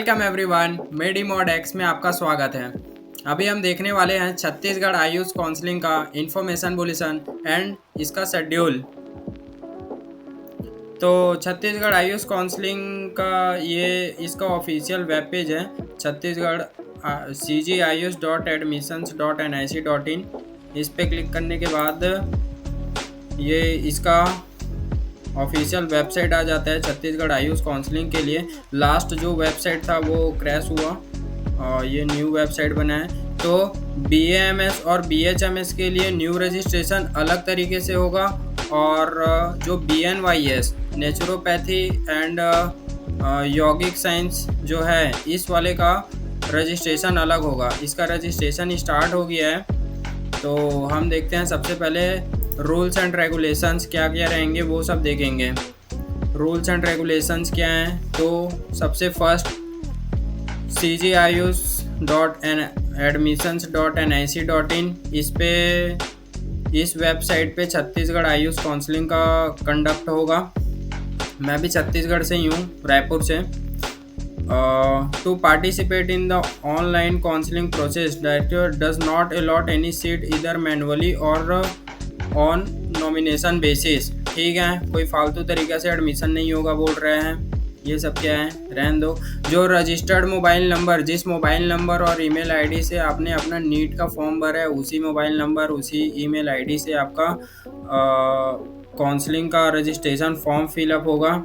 Welcome everyone, मेडी mod x में आपका स्वागत है। अभी हम देखने वाले हैं छत्तीसगढ़ आयुष काउंसलिंग का इंफॉर्मेशन बुलेटिन एंड इसका शेड्यूल। तो छत्तीसगढ़ आयुष काउंसलिंग का ये इसका ऑफिशियल वेब पेज है छत्तीसगढ़ cgayush.admissions.nic.in। इस पे क्लिक करने के बाद ये इसका ऑफिशियल वेबसाइट आ जाता है छत्तीसगढ़ आयुष काउंसलिंग के लिए। लास्ट जो वेबसाइट था वो क्रैश हुआ और ये न्यू वेबसाइट बना है। तो BAMS और BHMS के लिए न्यू रजिस्ट्रेशन अलग तरीके से होगा और जो BNYS नेचुरोपैथी एंड यौगिक साइंस जो है इस वाले का रजिस्ट्रेशन अलग होगा। इसका रजिस्ट्रेशन स्टार्ट हो गया है। तो हम देखते हैं, सबसे पहले रूल्स एंड रेगुलेशंस क्या क्या रहेंगे वो सब देखेंगे। रूल्स एंड रेगुलेशंस क्या हैं, तो सबसे फर्स्ट cgayush.admissions.nic.in इस वेबसाइट पे छत्तीसगढ़ आयुष काउंसलिंग का कंडक्ट होगा। मैं भी छत्तीसगढ़ से ही हूँ, रायपुर से। To participate in the online counseling process, director does not allot any seat either manually or on nomination basis। ठीक है, कोई फालतू तरीके से एडमिशन नहीं होगा बोल रहे हैं। ये सब क्या है, रहने दो। जो रजिस्टर्ड मोबाइल नंबर, जिस मोबाइल नंबर और ईमेल आईडी से आपने अपना नीट का फॉर्म भरा है, उसी मोबाइल नंबर उसी ईमेल आईडी से आपका काउंसलिंग का रजिस्ट्रेशन फॉर्म फिलअप होगा।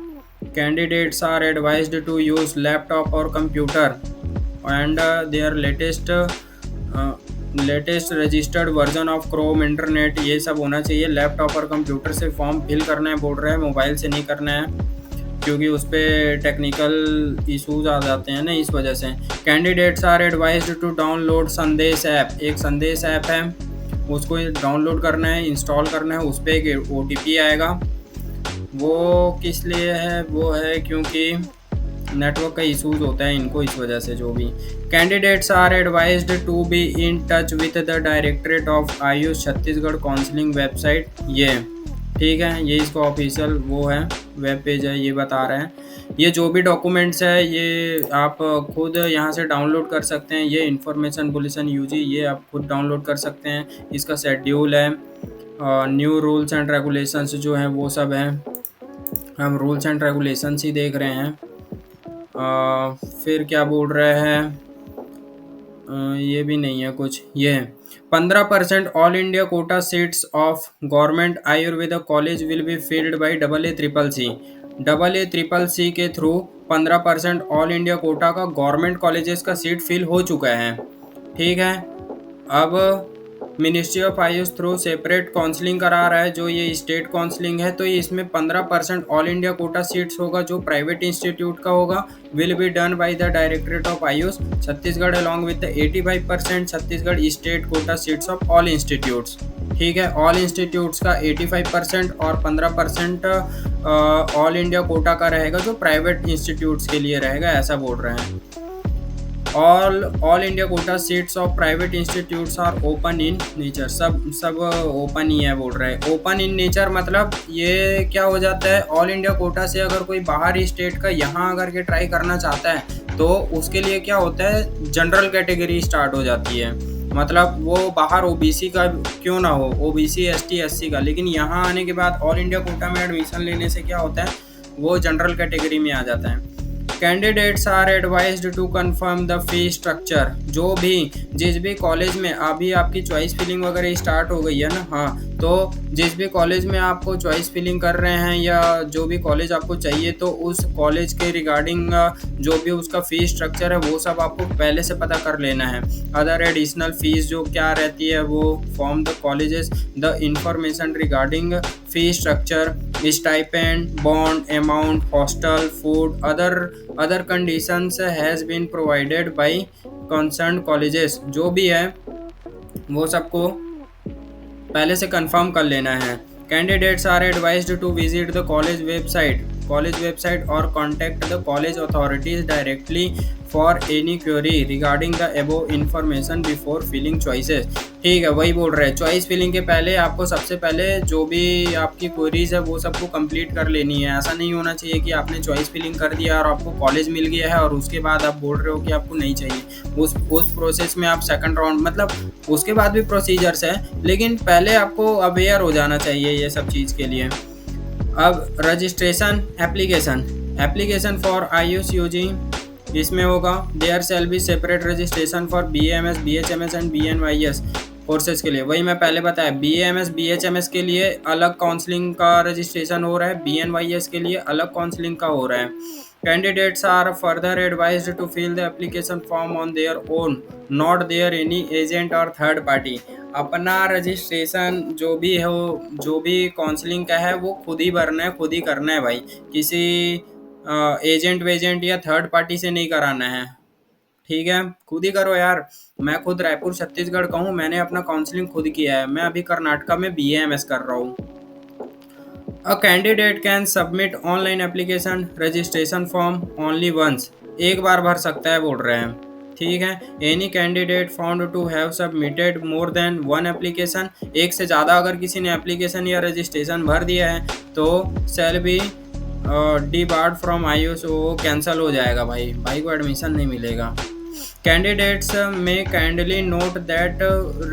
Candidates are advised to use laptop or computer and their latest registered version of Chrome internet, ये सब होना चाहिए। लैपटॉप और कंप्यूटर से फॉर्म फिल करना है बोल रहे हैं, मोबाइल से नहीं करना है क्योंकि उस पर टेक्निकल इशूज़ आ जाते हैं ना, इस वजह से। Candidates are advised to download Sandesh app. एक संदेश ऐप है, उसको डाउनलोड करना है, इंस्टॉल करना है। उस पर एक OTP आएगा। वो किस लिए है, वो है क्योंकि नेटवर्क का इशूज़ होता है इनको, इस वजह से। जो भी candidates are advised to be in touch with the directorate of AYUSH Chhattisgarh counselling website. ये ठीक है, ये इसका ऑफिशियल वो है, वेब पेज है, ये बता रहे हैं। ये जो भी डॉक्यूमेंट्स है ये आप खुद यहाँ से डाउनलोड कर सकते हैं। ये इन्फॉर्मेशन बुलेटिन UG ये आप खुद डाउनलोड कर सकते हैं। इसका शेड्यूल है, न्यू रूल्स एंड रेगुलेशंस जो हैं वो सब हैं। हम रूल्स एंड रेगुलेशंस ही देख रहे हैं। फिर क्या बोल रहे हैं, ये भी नहीं है कुछ। ये 15% all India quota seats of government Ayurveda college will be filled by AACC के थ्रू 15% ऑल इंडिया कोटा का गवर्नमेंट कॉलेजेस का सीट फिल हो चुका है। ठीक है, अब ministry of Ayush through separate counselling करा रहा है। जो ये स्टेट काउंसलिंग है, तो ये इसमें 15% ऑल इंडिया कोटा सीट्स होगा जो प्राइवेट इंस्टीट्यूट का होगा। Will be done by the directorate of AYUSH Chhattisgarh along with 85% Chhattisgarh state quota seats of all institutes. ठीक है, ऑल इंस्टीट्यूट्स का 85% और 15% ऑल इंडिया कोटा का रहेगा जो प्राइवेट इंस्टीट्यूट्स के लिए रहेगा, ऐसा बोल रहे हैं। All India quota seats of private institutes are open in nature. सब ओपन ही है बोल रहे हैं। ओपन इन नेचर मतलब ये क्या हो जाता है, ऑल इंडिया कोटा से अगर कोई बाहर स्टेट का यहाँ अगर के ट्राई करना चाहता है तो उसके लिए क्या होता है, जनरल कैटेगरी स्टार्ट हो जाती है। मतलब वो बाहर OBC का क्यों ना हो, OBC ST SC का, लेकिन यहाँ आने के बाद ऑल इंडिया कोटा में एडमिशन लेने से क्या होता है, वो जनरल कैटेगरी में आ जाता है। Candidates are advised to confirm the fee structure. जो भी जिस भी कॉलेज में अभी आपकी चॉइस फिलिंग वगैरह स्टार्ट हो गई है ना, हाँ, तो जिस भी कॉलेज में आपको चॉइस फिलिंग कर रहे हैं या जो भी कॉलेज आपको चाहिए, तो उस कॉलेज के रिगार्डिंग जो भी उसका फ़ी स्ट्रक्चर है वो सब आपको पहले से पता कर लेना है। अदर एडिशनल फीस जो क्या रहती है वो from the colleges the information regarding fee structure, stipend, bond amount, hostel, food, other conditions has been provided by concerned colleges. जो भी है वो सबको पहले से कंफर्म कर लेना है। Candidates are advised to visit the college website और contact the college authorities directly for any query regarding the above information before filling choices. ठीक है, वही बोल रहे हैं, चॉइस फिलिंग के पहले आपको सबसे पहले जो भी आपकी क्वेरीज है वो सबको कंप्लीट कर लेनी है। ऐसा नहीं होना चाहिए कि आपने चॉइस फिलिंग कर दिया और आपको कॉलेज मिल गया है और उसके बाद आप बोल रहे हो कि आपको नहीं चाहिए। उस प्रोसेस में आप सेकंड राउंड, मतलब उसके बाद भी प्रोसीजर्स है, लेकिन पहले आपको अवेयर हो जाना चाहिए ये सब चीज़ के लिए। अब रजिस्ट्रेशन एप्लीकेशन फॉर IUCUG, इसमें होगा there shall be separate registration for BAMS BHMS and BNYS courses के लिए। वही मैं पहले बताया, BAMS BHMS के लिए अलग काउंसलिंग का रजिस्ट्रेशन हो रहा है, BNYS के लिए अलग काउंसलिंग का हो रहा है। Candidates are further advised to fill the application form on their own, not their any agent or third party. अपना रजिस्ट्रेशन जो भी हो, जो भी काउंसलिंग का है वो खुद ही भरना है, खुद ही करना है भाई, किसी एजेंट वेजेंट या थर्ड पार्टी से नहीं कराना है। ठीक है, खुद ही करो यार। मैं खुद रायपुर छत्तीसगढ़ का हूँ, मैंने अपना काउंसलिंग खुद किया है। मैं अभी कर्नाटका में BAMS कर रहा हूँ। A candidate can submit online application registration form only once, एक बार भर सकता है बोल रहे हैं। ठीक है, any candidate found to have submitted more than one application, एक से ज़्यादा अगर किसी ने एप्लीकेशन या रजिस्ट्रेशन भर दिया है तो shall be debarred from IUC, वो कैंसिल हो जाएगा भाई को एडमिशन नहीं मिलेगा। Candidates may kindly note that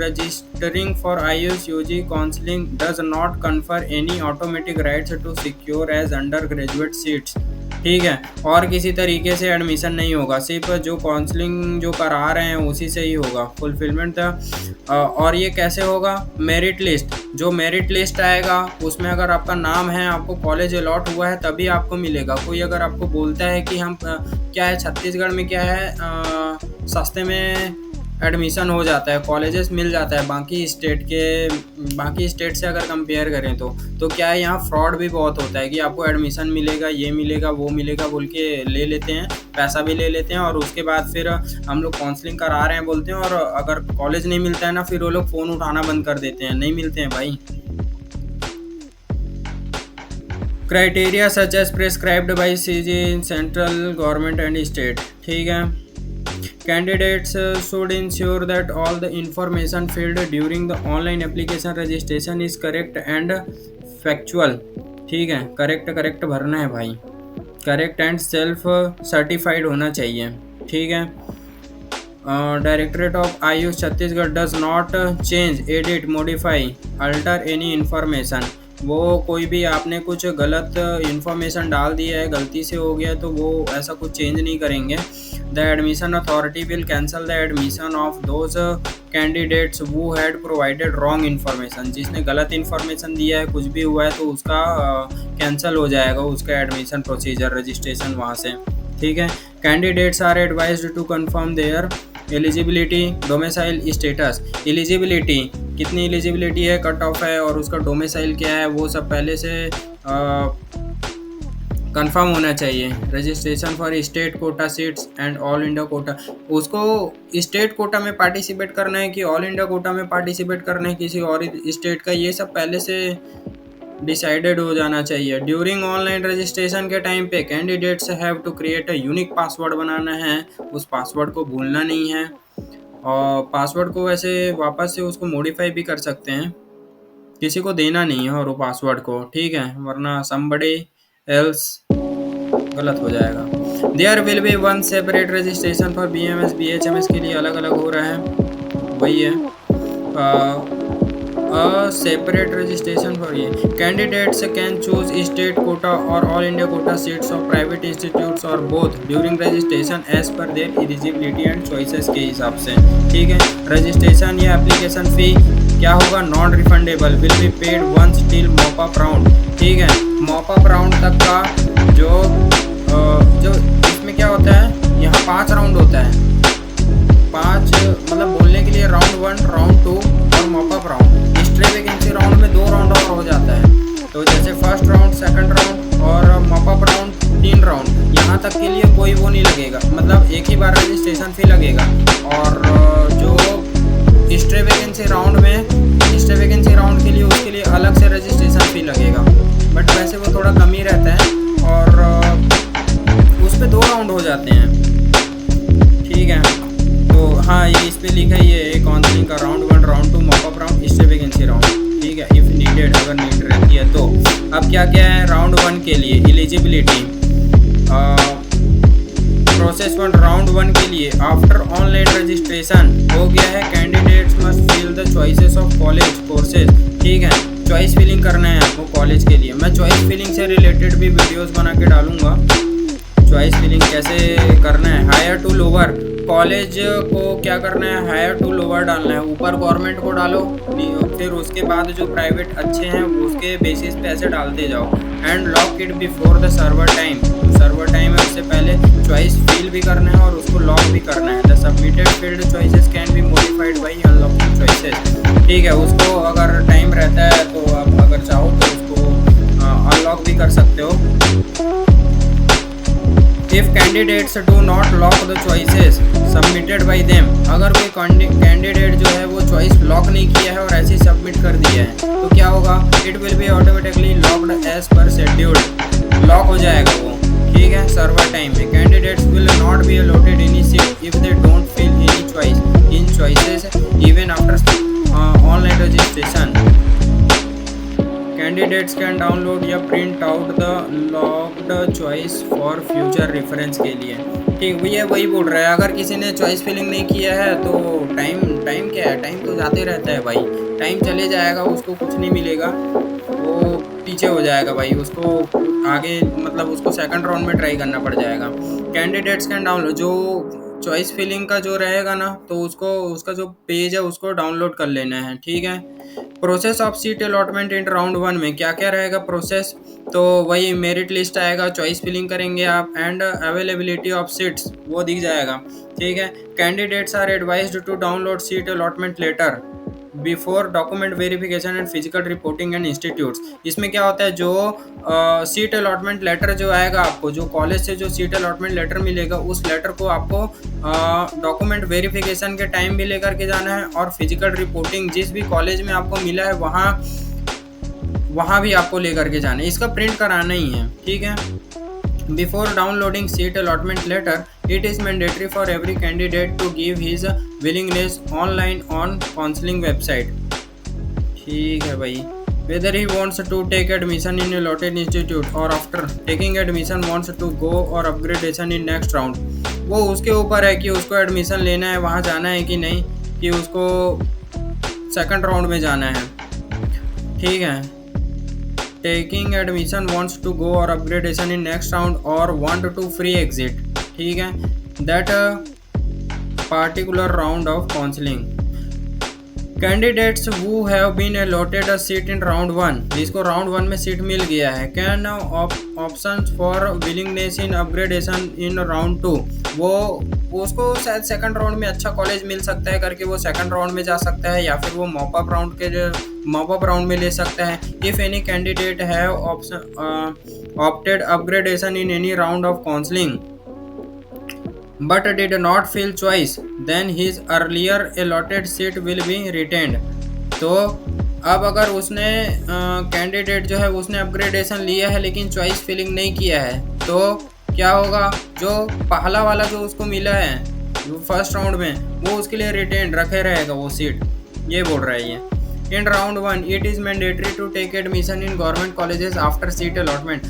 registering for IUCUG counseling does not confer any automatic rights to secure as undergraduate seats। ठीक है, और किसी तरीके से एडमिशन नहीं होगा, सिर्फ जो काउंसलिंग जो करा रहे हैं उसी से ही होगा फुलफिलमेंट। और ये कैसे होगा, मेरिट लिस्ट, जो मेरिट लिस्ट आएगा उसमें अगर आपका नाम है, आपको कॉलेज अलॉट हुआ है तभी आपको मिलेगा। कोई अगर आपको बोलता है कि हम क्या है छत्तीसगढ़ में क्या है, सस्ते में एडमिशन हो जाता है, कॉलेजेस मिल जाता है बाकी स्टेट से अगर कंपेयर करें तो क्या है, यहाँ फ्रॉड भी बहुत होता है कि आपको एडमिशन मिलेगा, ये मिलेगा, वो मिलेगा बोल के ले लेते हैं, पैसा भी ले लेते हैं और उसके बाद फिर हम लोग काउंसलिंग करा रहे हैं बोलते हैं, और अगर कॉलेज नहीं मिलता है ना फिर वो लोग फ़ोन उठाना बंद कर देते हैं, नहीं मिलते हैं भाई। Criteria such as prescribed by CG central government and state. ठीक है, candidates should ensure that all the information filled during the online application registration is correct and factual। ठीक है, करेक्ट भरना है भाई, करेक्ट एंड सेल्फ सर्टिफाइड होना चाहिए। ठीक है, directorate of IUC Chhattisgarh does not change, edit, modify, alter any information. वो कोई भी आपने कुछ गलत इन्फॉर्मेशन डाल दिया है, गलती से हो गया, तो वो ऐसा कुछ चेंज नहीं करेंगे। The admission authority will cancel the admission of those candidates who had provided wrong information. जिसने गलत इन्फॉर्मेशन दिया है, कुछ भी हुआ है तो उसका कैंसिल हो जाएगा उसका एडमिशन प्रोसीजर, रजिस्ट्रेशन वहाँ से। ठीक है, candidates are advised to confirm their eligibility, domicile status. Eligibility कितनी एलिजिबिलिटी है, कट ऑफ है और उसका डोमिसाइल क्या है, वो सब पहले से कंफर्म होना चाहिए। Registration for state quota seats and all India Kota, उसको स्टेट कोटा में पार्टिसिपेट करना है कि ऑल इंडिया कोटा में पार्टिसिपेट करना है किसी और स्टेट का, ये सब पहले से डिसाइडेड हो जाना चाहिए। ड्यूरिंग ऑनलाइन रजिस्ट्रेशन के टाइम पे candidates have to create a unique password बनाना है, उस पासवर्ड को भूलना नहीं है। और पासवर्ड को वैसे वापस से उसको मॉडिफाई भी कर सकते हैं, किसी को देना नहीं है और वो पासवर्ड को, ठीक है, वरना somebody else गलत हो जाएगा। There will be one separate registration for BMS BHMS के लिए अलग अलग हो रहा है, वही है। सेपरेट रजिस्ट्रेशन फॉर ये candidates can choose state quota और all India quota seats of private institutes और both during registration as per their eligibility and choices के हिसाब से। ठीक है, रजिस्ट्रेशन या एप्लीकेशन फ़ी क्या होगा, non refundable, will be paid once till mop up round. ठीक है, मॉप अप राउंड तक का जो इसमें क्या होता है, यहाँ 5 राउंड होता है, 5 मतलब बोलने के लिए राउंड 1, राउंड 2 और mop up round. Stray vacancy round में 2 राउंड और हो जाता है, तो जैसे फर्स्ट राउंड, सेकंड राउंड और मॉप अप राउंड 3 राउंड, यहाँ तक के लिए कोई वो नहीं लगेगा, मतलब एक ही बार रजिस्ट्रेशन फ़ी लगेगा। और जो स्ट्रे वैकेंसी राउंड के लिए उसके लिए अलग से रजिस्ट्रेशन फ़ी लगेगा, बट वैसे वो थोड़ा कम ही रहता है और उस पर 2 राउंड हो जाते हैं। का round 1, round 2, mop up round, stay vacancy round. ठीक है, इफ़ नीडेड, अगर नीड रहती है तो। अब क्या क्या है राउंड 1 के लिए एलिजिबिलिटी। प्रोसेस 1 राउंड 1 के लिए आफ्टर ऑनलाइन रजिस्ट्रेशन हो गया है, candidates must fill the choices of college courses. ठीक है, चॉइस फिलिंग करना है आपको कॉलेज के लिए। मैं चॉइस फिलिंग से रिलेटेड भी वीडियोस बना के डालूंगा, चॉइस फिलिंग कैसे करना है। हायर टू लोअर, कॉलेज को क्या करना है, हायर टू लोअर डालना है। ऊपर गवर्नमेंट को डालो, फिर उसके बाद जो प्राइवेट अच्छे हैं उसके बेसिस पे ऐसे डालते जाओ। And lock it before the server time, server time है उससे पहले चॉइस फिल भी करना है और उसको लॉक भी करना है। The submitted field choices can be modified by unlocking choices. ठीक है, उसको अगर टाइम रहता है तो आप अगर चाहो तो उसको अनलॉक भी कर सकते हो। If candidates do not lock the choices submitted by them, अगर कोई कैंडिडेट जो है वो चॉइस लॉक नहीं किया है और ऐसे ही सबमिट कर दिया है तो क्या होगा, it will be automatically locked as per scheduled, lock हो जाएगा वो। ठीक है, सर्वर टाइम में candidates will not be allotted any seat if they don't fill any choice in choices even after online registration. Candidates can download या print out the locked choice for future reference के लिए। ठीक, भैया वही बोल रहा है, अगर किसी ने चॉइस फिलिंग नहीं किया है तो टाइम क्या है, टाइम तो जाते रहता है भाई, टाइम चले जाएगा, उसको कुछ नहीं मिलेगा, वो पीछे हो जाएगा भाई, उसको आगे मतलब उसको सेकंड राउंड में ट्राई करना पड़ जाएगा। कैंडिडेट्स कैन डाउनलोड, जो चॉइस फिलिंग का जो रहेगा ना तो उसको उसका जो पेज है उसको डाउनलोड कर लेना है। ठीक है, process of seat allotment in round 1 में क्या क्या रहेगा प्रोसेस, तो वही मेरिट लिस्ट आएगा, चॉइस फिलिंग करेंगे आप, एंड अवेलेबिलिटी ऑफ सीट्स वो दिख जाएगा। ठीक है, candidates are advised to download seat allotment letter before document verification and physical reporting and institutes. इसमें क्या होता है, जो सीट अलॉटमेंट लेटर जो आएगा आपको, जो कॉलेज से जो सीट अलॉटमेंट लेटर मिलेगा उस लेटर को आपको डॉक्यूमेंट वेरिफिकेशन के टाइम भी लेकर के जाना है और फिजिकल रिपोर्टिंग जिस भी कॉलेज में आपको मिला है वहाँ भी आपको लेकर के जाना है, इसका प्रिंट कराना ही है। ठीक है, Before downloading seat allotment letter, it is mandatory for every candidate to give his willingness online on counseling website. ठीक है भाई, whether he wants to take admission in allotted institute or after taking admission wants to go or upgradation in next round, वो उसके ऊपर है कि उसको admission लेना है, वहाँ जाना है कि नहीं, कि उसको सेकंड राउंड में जाना है। ठीक है, taking admission wants to go or upgradation in next round or want to free exit. ठीक है, that particular round of counselling. Candidates who have been allotted a seat in round 1, जिसको round 1 में seat मिल गया है, can options for willingness in upgradation in round 2, वो उसको शायद सेकंड राउंड में अच्छा कॉलेज मिल सकता है करके वो सेकंड राउंड में जा सकता है, या फिर वो मॉपअप राउंड में ले सकता है। If any candidate have opted upgradation in any round of counselling but did not fill choice, then his earlier allotted seat will be retained। तो अब अगर उसने कैंडिडेट जो है उसने अपग्रेडेशन लिया है लेकिन चॉइस फिलिंग नहीं किया है तो क्या होगा, जो पहला वाला जो उसको मिला है फर्स्ट राउंड में वो उसके लिए रिटेन रखे रहेगा वो सीट, ये बोल रहा है ये। In round 1 it is mandatory to take admission in government colleges after seat allotment.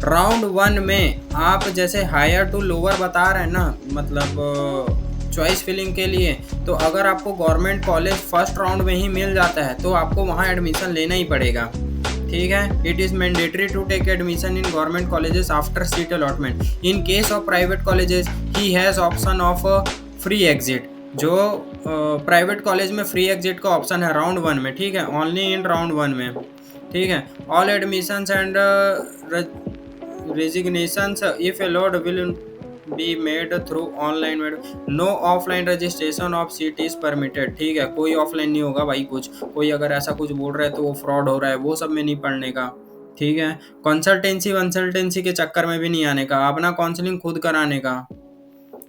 Round 1 में आप जैसे हायर टू लोअर बता रहे हैं ना, मतलब चॉइस फिलिंग के लिए, तो अगर आपको गवर्नमेंट कॉलेज फर्स्ट राउंड में ही मिल जाता है तो आपको वहाँ एडमिशन लेना ही पड़ेगा। ठीक है, it is mandatory to take admission in government colleges after seat allotment. In case of private colleges he has option of free exit, जो प्राइवेट कॉलेज में फ्री एग्जिट का ऑप्शन है राउंड 1 में। ठीक है, ओनली इन राउंड 1 में। ठीक है, all admissions and resignations if allowed will be made through online mode, no offline registration of seat is permitted। ठीक है, कोई ऑफलाइन नहीं होगा भाई, कुछ कोई अगर ऐसा कुछ बोल रहा है तो वो फ्रॉड हो रहा है, वो सब में नहीं पढ़ने का। ठीक है, कंसल्टेंसी के चक्कर में भी नहीं आने का, अपना काउंसलिंग खुद कराने का।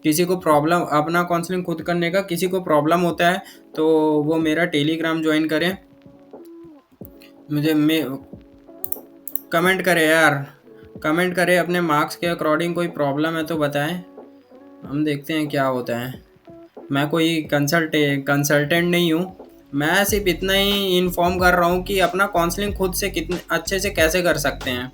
किसी को प्रॉब्लम, अपना काउंसलिंग खुद करने का, किसी को प्रॉब्लम होता है तो वो मेरा टेलीग्राम ज्वाइन करें, कमेंट करें यार, कमेंट करें, अपने मार्क्स के अकॉर्डिंग कोई प्रॉब्लम है तो बताएं, हम देखते हैं क्या होता है। मैं कोई कंसल्टेंट नहीं हूँ। मैं सिर्फ इतना ही इन्फॉर्म कर रहा हूँ कि अपना काउंसलिंग खुद से कितने अच्छे से कैसे कर सकते हैं।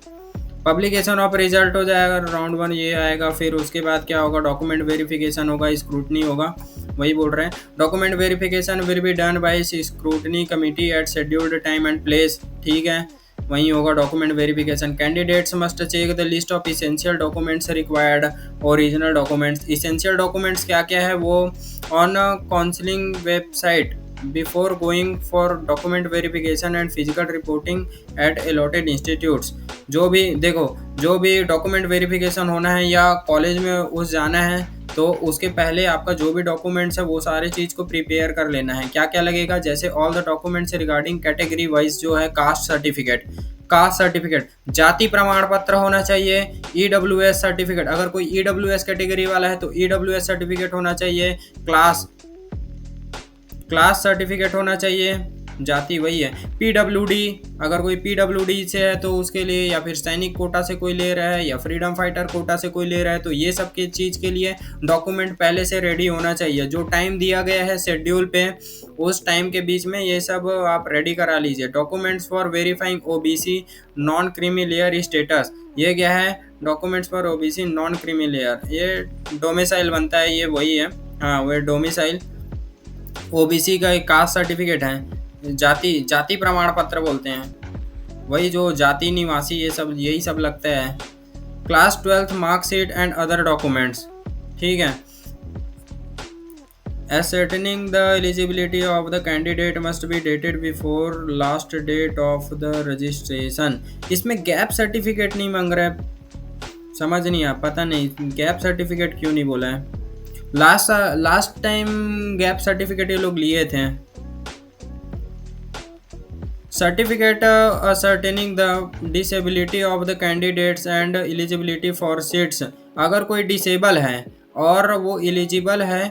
पब्लिकेशन ऑफ रिजल्ट हो जाएगा, राउंड 1 ये आएगा। फिर उसके बाद क्या होगा, डॉक्यूमेंट वेरिफिकेशन होगा, स्क्रूटनी होगा, वही बोल रहे हैं। Document verification will be done by scrutiny committee at scheduled time and place, ठीक है, वहीं होगा document verification. Candidates must check the list of essential documents required, original documents. Essential documents क्या क्या है वो on counselling website before going for document verification and physical reporting at allotted institutes. जो भी देखो, जो भी डॉक्यूमेंट वेरिफिकेशन होना है या कॉलेज में उस जाना है, तो उसके पहले आपका जो भी डॉक्यूमेंट्स है वो सारे चीज़ को प्रिपेयर कर लेना है। क्या क्या लगेगा, जैसे all the documents regarding category wise जो है कास्ट सर्टिफिकेट, जाति प्रमाण पत्र होना चाहिए, EWS सर्टिफिकेट, अगर कोई EWS कैटेगरी वाला है तो EWS सर्टिफिकेट होना चाहिए, क्लास सर्टिफिकेट होना चाहिए, जाति वही है। PWD, अगर कोई PWD से है तो उसके लिए, या फिर सैनिक कोटा से कोई ले रहा है या फ्रीडम फाइटर कोटा से कोई ले रहा है, तो ये सब की चीज़ के लिए डॉक्यूमेंट पहले से रेडी होना चाहिए। जो टाइम दिया गया है शेड्यूल पे, उस टाइम के बीच में ये सब आप रेडी करा लीजिए। Documents for verifying OBC non creamy layer status, ये क्या है, documents for OBC non creamy layer, ये डोमिसाइल बनता है, ये वही है, हाँ वही डोमिसाइल। OBC का एक कास्ट सर्टिफिकेट है, जाति प्रमाण पत्र बोलते हैं, वही जो जाति निवासी, ये सब यही सब लगता है। Class 12th marksheet and other documents, ठीक है। Ascertaining the eligibility of the candidate must be dated before last date of the registration। इसमें गैप सर्टिफिकेट नहीं मांग रहा है, समझ नहीं आ, पता नहीं गैप सर्टिफिकेट क्यों नहीं बोला है। लास्ट टाइम गैप सर्टिफिकेट ये लोग लिए थे। Certificate ascertaining the disability of the candidates and eligibility for seats, अगर कोई डिसेबल है और वो एलिजिबल है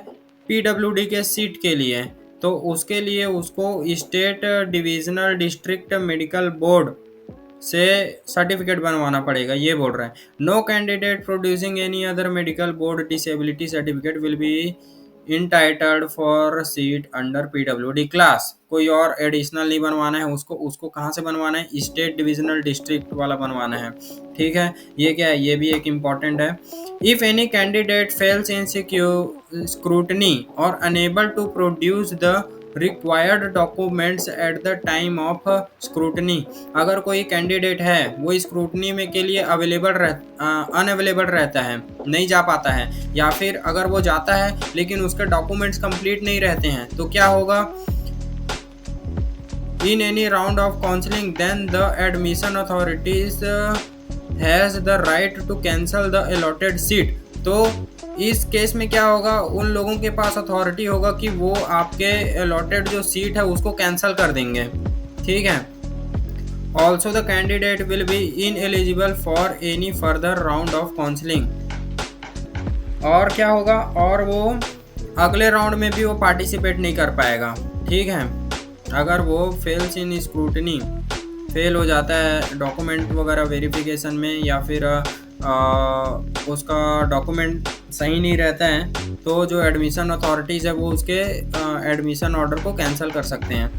PWD के सीट के लिए, तो उसके लिए उसको state divisional district medical board से सर्टिफिकेट बनवाना पड़ेगा, ये बोल रहा है। No candidate producing any other medical board disability certificate will be entitled for seat under PWD class. कोई और एडिशनल नहीं बनवाना है उसको, उसको कहाँ से बनवाना है, स्टेट डिविजनल डिस्ट्रिक्ट वाला बनवाना है, ठीक है। ये क्या है, ये भी एक इम्पॉर्टेंट है। If any candidate fails in scrutiny और unable to produce the required documents at the time of scrutiny, अगर कोई कैंडिडेट है वो स्क्रूटनी में के लिए अनअवेलेबल रहता है, नहीं जा पाता है, या फिर अगर वो जाता है लेकिन उसके डॉक्यूमेंट्स कंप्लीट नहीं रहते हैं, तो क्या होगा, in any round of counselling then the admission authorities has the right to cancel the allotted seat. तो इस केस में क्या होगा, उन लोगों के पास अथॉरिटी होगा कि वो आपके अलॉटेड जो सीट है उसको कैंसिल कर देंगे, ठीक है। Also the candidate will be ineligible for any further round of counselling. और क्या होगा, और वो अगले राउंड में भी वो पार्टिसिपेट नहीं कर पाएगा, ठीक है। अगर वो फेल्स इन स्क्रूटनी, फेल हो जाता है डॉक्यूमेंट वगैरह वेरिफिकेशन में, या फिर उसका डॉक्यूमेंट सही नहीं रहता है, तो जो एडमिशन अथॉरिटीज़ है वो उसके एडमिशन ऑर्डर को कैंसिल कर सकते हैं।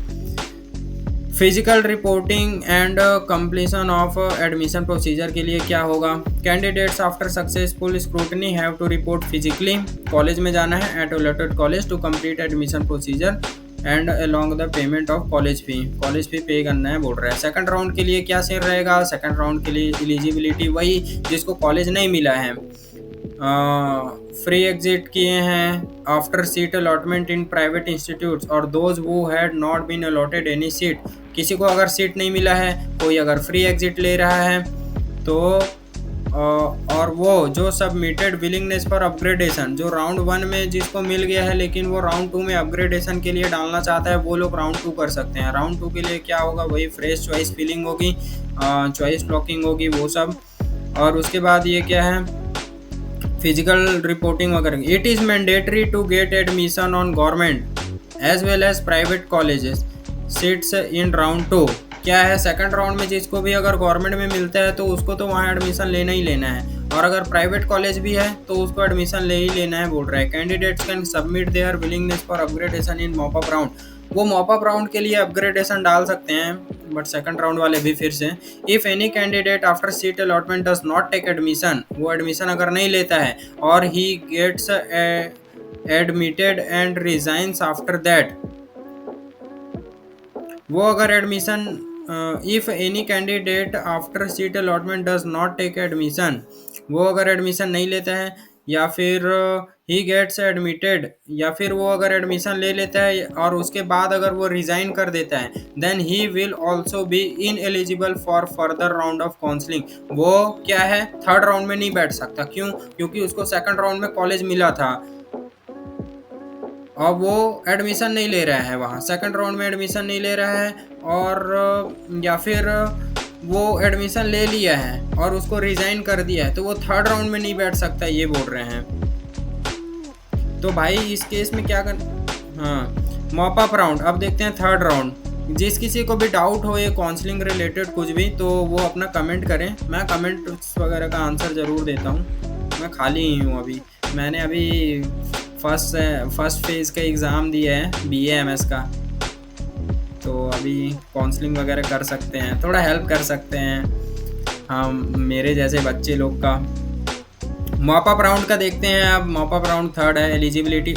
Physical reporting and completion of admission procedure के लिए क्या होगा, candidates after successful scrutiny have to report physically, college में जाना है at allotted college to complete admission procedure and along the payment of college fee pay करना है, बोल रहा है। सेकंड राउंड के लिए क्या सीन रहेगा, सेकंड राउंड के लिए एलिजिबिलिटी वही जिसको कॉलेज नहीं मिला है, फ्री एग्जिट किए हैं after seat allotment in private institutes और those who had not been allotted any seat. किसी को अगर सीट नहीं मिला है, कोई अगर फ्री एग्जिट ले रहा है तो और वो जो सबमिटेड विलिंगनेस फॉर अपग्रेडेशन, जो राउंड 1 में जिसको मिल गया है लेकिन वो राउंड 2 में अपग्रेडेशन के लिए डालना चाहता है, वो लोग राउंड 2 कर सकते हैं। राउंड 2 के लिए क्या होगा, वही फ्रेश चॉइस फिलिंग होगी, चॉइस ब्लॉकिंग होगी, वो सब। और उसके बाद ये क्या है, फिजिकल रिपोर्टिंग वगैरह। It is mandatory to get admission on government as well as private colleges seats in round 2। क्या है, सेकंड राउंड में जिसको भी अगर गवर्नमेंट में मिलता है तो उसको तो वहाँ एडमिशन लेना ही लेना है। और अगर प्राइवेट कॉलेज भी है तो उसको एडमिशन ले ही लेना है बोल रहा है। Candidates can submit there willingness for upgradation in mop up round. वो मॉप अप राउंड के लिए अपग्रेडेशन डाल सकते हैं, बट सेकंड राउंड वाले भी फिर से। If any candidate after seat allotment does not take admission, वो एडमिशन अगर नहीं लेता है or he gets admitted and resigns after that, वो अगर admission if any candidate after seat allotment does not take admission, वो अगर एडमिशन नहीं लेता है या फिर ही गेट्स एडमिटेड, या फिर वो अगर एडमिशन ले लेता है और उसके बाद अगर वो रिजाइन कर देता है, then he will also be ineligible for further round of counselling. वो क्या है, थर्ड राउंड में नहीं बैठ सकता। क्यों? क्योंकि उसको सेकंड राउंड में कॉलेज मिला था और वो एडमिशन नहीं ले रहा है, वहाँ सेकंड राउंड में एडमिशन नहीं ले रहा है, और या फिर वो एडमिशन ले लिया है और उसको रिजाइन कर दिया है, तो वो थर्ड राउंड में नहीं बैठ सकता, ये बोल रहे हैं। तो भाई इस केस में क्या कर, हाँ मॉप अप राउंड। अब देखते हैं थर्ड राउंड। जिस किसी को भी डाउट हो ये काउंसलिंग रिलेटेड कुछ भी, तो वो अपना कमेंट करें, मैं कमेंट वगैरह का आंसर ज़रूर देता हूँ। मैं खाली ही हूँ अभी, मैंने अभी फर्स्ट फेज़ का एग्ज़ाम दिया है BA MS का, तो अभी काउंसलिंग वगैरह कर सकते हैं, थोड़ा हेल्प कर सकते हैं हम मेरे जैसे बच्चे लोग का। मॉप अप राउंड का देखते हैं अब। मॉप अप राउंड थर्ड है। Eligibility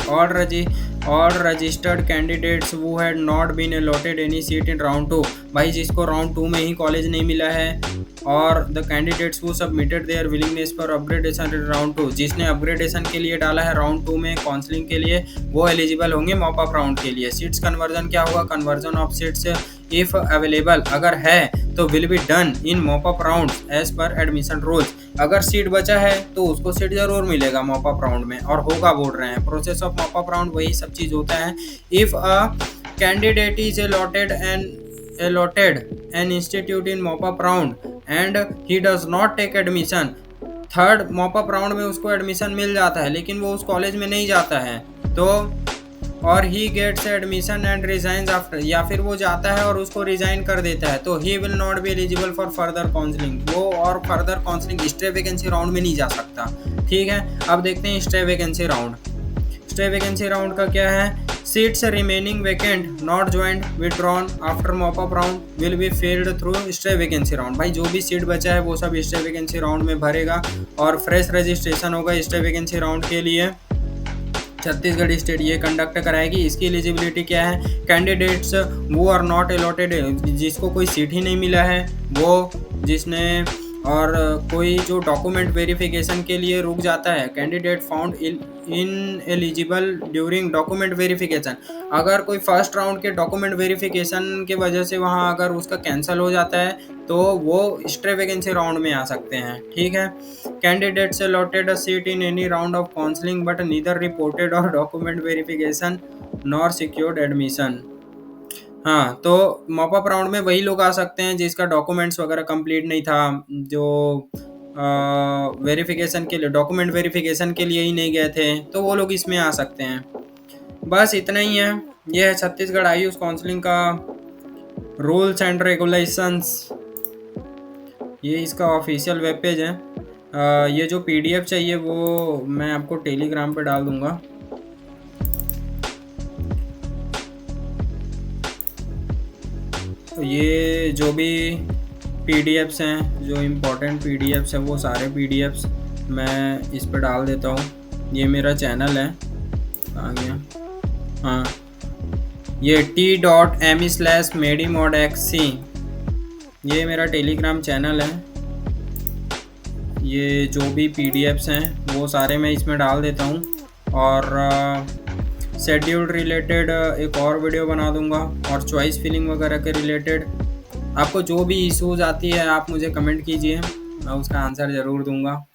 all registered candidates who had not been allotted any seat in round 2। भाई जिसको राउंड 2 में ही कॉलेज नहीं मिला है, और द कैंडिडेट्स वो submitted there willingness for upgradation in round 2, जिसने अपग्रेडेशन के लिए डाला है राउंड 2 में काउंसलिंग के लिए, वो एलिजिबल होंगे मॉप अप राउंड के लिए। सीट्स कन्वर्जन क्या हुआ, conversion of seats if available अगर है तो will be done in mop up round as per admission rules. अगर सीट बचा है तो उसको सीट जरूर मिलेगा मॉप अप राउंड में, और होगा बोल रहे हैं। Process of mop up round वही सब चीज़ होता है। If a candidate is allotted an institute in mop up round and he does not take admission, third mop up round में उसको एडमिशन मिल जाता है लेकिन वो उस कॉलेज में नहीं जाता है, तो or he gets admission and resigns after, या फिर वो जाता है और उसको रिजाइन कर देता है, तो he will not be eligible for further counselling. वो और further counselling stay vacancy round में नहीं जा सकता। ठीक है, अब देखते हैं stay vacancy round. Stay vacancy round का क्या है, seats remaining vacant not joint withdrawn after mop up round will be filled through stay vacancy round. भाई जो भी सीट बचा है वो सब स्टे वैकेंसी राउंड में भरेगा और फ्रेश रजिस्ट्रेशन होगा स्टे वैकेंसी राउंड के लिए। छत्तीसगढ़ स्टेट ये कंडक्ट कराएगी। इसकी एलिजिबिलिटी क्या है, कैंडिडेट्स वो आर नॉट अलॉटेड, जिसको कोई सीट ही नहीं मिला है वो, जिसने और कोई जो डॉक्यूमेंट वेरिफिकेशन के लिए रुक जाता है, candidate found in eligible during document verification. अगर कोई फर्स्ट राउंड के डॉक्यूमेंट वेरिफिकेशन के वजह से वहाँ अगर उसका कैंसिल हो जाता है तो वो स्टे वैकेंसी राउंड में आ सकते हैं। ठीक है, candidates allotted a seat in any round of counselling but neither reported और document verification nor secured admission. हाँ, तो मॉप अप राउंड में वही लोग आ सकते हैं जिसका डॉक्यूमेंट्स वगैरह कंप्लीट नहीं था, जो वेरिफिकेशन के लिए डॉक्यूमेंट वेरिफिकेशन के लिए ही नहीं गए थे, तो वो लोग इसमें आ सकते हैं। बस इतना ही है। ये है छत्तीसगढ़ आयुष काउंसलिंग का रूल्स एंड रेगुलेशंस। ये इसका ऑफिशियल वेब पेज है। ये जो PDF चाहिए वो मैं आपको टेलीग्राम पे डाल दूंगा। तो ये जो भी PDFs हैं, जो इम्पोर्टेंट PDFs हैं, वो सारे PDFs मैं इस पर डाल देता हूँ। ये मेरा चैनल है, आ गया, हाँ, ये t.me/medimodxc, ये मेरा टेलीग्राम चैनल है। ये जो भी PDFs हैं वो सारे मैं इसमें डाल देता हूँ, और शेड्यूल रिलेटेड एक और वीडियो बना दूंगा, और चॉइस फिलिंग वगैरह के रिलेटेड आपको जो भी इश्यूज आती है आप मुझे कमेंट कीजिए, मैं उसका आंसर ज़रूर दूंगा।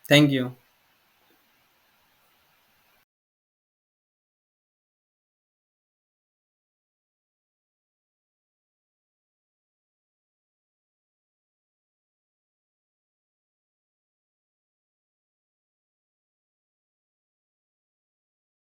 Thank you.